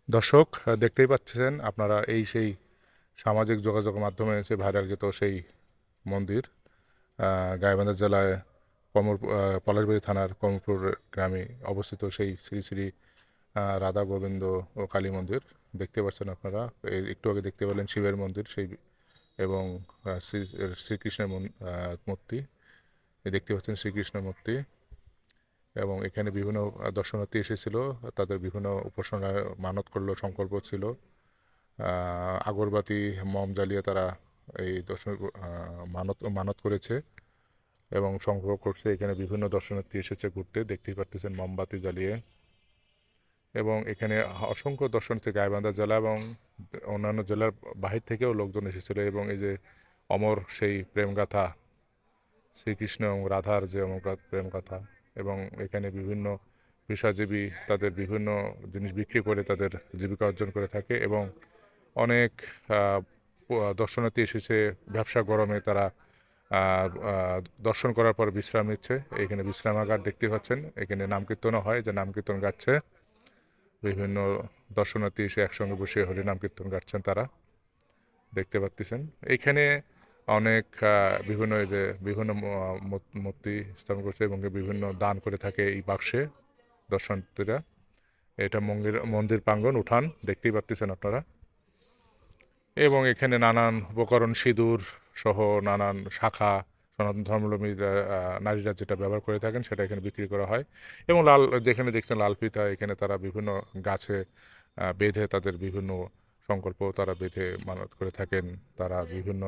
দর্শক, দেখতেই পাচ্ছেন আপনারা এই সেই সামাজিক যোগাযোগ মাধ্যমে এসে ভাইরালকৃত সেই মন্দির গাইবান্ধা জেলায় পলাশবাড়ি থানার কমলপুর গ্রামে অবস্থিত সেই শ্রী শ্রী রাধা গোবিন্দ ও কালী মন্দির দেখতে পাচ্ছেন আপনারা। একটু আগে দেখতে পেলেন শিবের মন্দির সেই এবং শ্রীকৃষ্ণের মূর্তি দেখতে পাচ্ছেন শ্রীকৃষ্ণের মূর্তি। এবং এখানে বিভিন্ন দর্শনার্থী এসেছিল, তাদের বিভিন্ন উপাসনা মানত করলো, সংকল্প ছিল। আগরবাতি মম জ্বালিয়ে তারা এই দর্শন মানত মানত করেছে এবং সংগ্রহ করছে। এখানে বিভিন্ন দর্শনার্থী এসেছে ঘুরতে, দেখতেই পারতেছেন মোমবাতি জ্বালিয়ে। এবং এখানে অসংখ্য দর্শনার্থী গাইবান্ধা জেলা এবং অন্যান্য জেলার বাহির থেকেও লোকজন এসেছিল। এবং এই যে অমর সেই প্রেমগাথা, শ্রীকৃষ্ণ এবং রাধার যে অমর প্রেমগাথা, এবং এখানে বিভিন্ন পেশাজীবী তাদের বিভিন্ন জিনিস বিক্রি করে তাদের জীবিকা অর্জন করে থাকে। এবং অনেক দর্শনার্থী এসেছে ব্যবসা গরমে, তারা দর্শন করার পর বিশ্রাম নিচ্ছে। এখানে বিশ্রামাগার দেখতে পাচ্ছেন, এখানে নাম কীর্তনও হয়, যে নাম কীর্তন গাচ্ছে বিভিন্ন দর্শনার্থী এসে একসঙ্গে বসে হলে নাম কীর্তন গাচ্ছেন তারা, দেখতে পাচ্ছেন। এইখানে অনেক বিভিন্ন এই যে বিভিন্ন মূর্তি স্থাপন করছে এবং বিভিন্ন দান করে থাকে এই বাক্সে দর্শনার্থীরা। এটা মন্দির প্রাঙ্গণ উঠান দেখতেই পাচ্ছেন আপনারা। এবং এখানে নানান উপকরণ, সিঁদুর সহ নানান শাখা সনাতন ধর্মাবলম্বী নারীরা যেটা ব্যবহার করে থাকেন সেটা এখানে বিক্রি করা হয়। এবং যেখানে দেখছেন লাল ফিতা, এখানে তারা বিভিন্ন গাছে বেঁধে তাদের বিভিন্ন সংকল্প তারা বেঁধে মানত করে থাকেন, তারা বিভিন্ন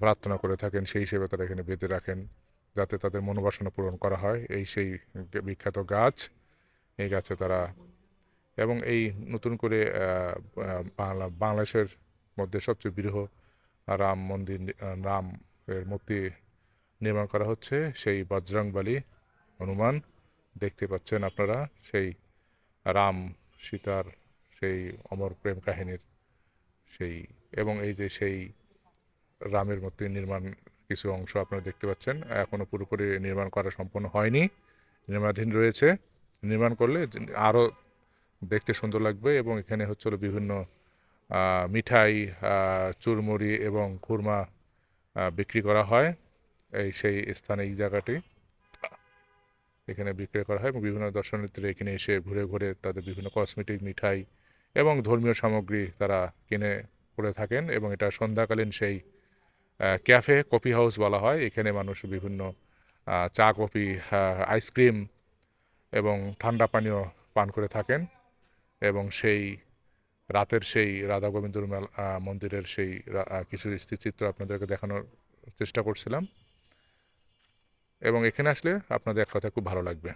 প্রার্থনা করে থাকেন, সেই হিসেবে তারা এখানে বেঁধে রাখেন যাতে তাদের মনোবাসনা পূরণ করা হয়। এই সেই বিখ্যাত গাছ, এই গাছে তারা। এবং এই নতুন করে বাংলাদেশের মধ্যে সবচেয়ে বৃহৎ রাম মন্দির, রাম এর মূর্তি নির্মাণ করা হচ্ছে, সেই বজরংবলী হনুমান দেখতে পাচ্ছেন আপনারা। সেই রাম সীতার সেই অমর প্রেম কাহিনীর সেই, এবং এই যে সেই রামের মূর্তি নির্মাণ কিছু অংশ আপনারা দেখতে পাচ্ছেন, এখনও পুরোপুরি নির্মাণ করা সম্পন্ন হয়নি, নির্মাণাধীন রয়েছে। নির্মাণ করলে আরও দেখতে সুন্দর লাগবে। এবং এখানে হচ্ছিল বিভিন্ন মিঠাই, চুরমুড়ি এবং খুরমা বিক্রি করা হয়। এই সেই স্থানে, এই জায়গাটি এখানে বিক্রি করা হয় এবং বিভিন্ন দর্শনার্থীরা এখানে এসে ঘুরে ঘুরে তাদের বিভিন্ন কসমেটিক, মিঠাই এবং ধর্মীয় সামগ্রী তারা কিনে করে থাকেন। এবং এটা সন্ধ্যাকালীন সেই ক্যাফে, কফি হাউস বলা হয়। এখানে মানুষ বিভিন্ন চা, কফি, আইসক্রিম এবং ঠান্ডা পানীয় পান করে থাকেন। এবং সেই রাতের সেই রাধা গোবিন্দ মন্দিরের সেই কিছু স্থিরচিত্র আপনাদেরকে দেখানোর চেষ্টা করছিলাম। এবং এখানে আসলে আপনাদের এক কথা খুব ভালো লাগবে।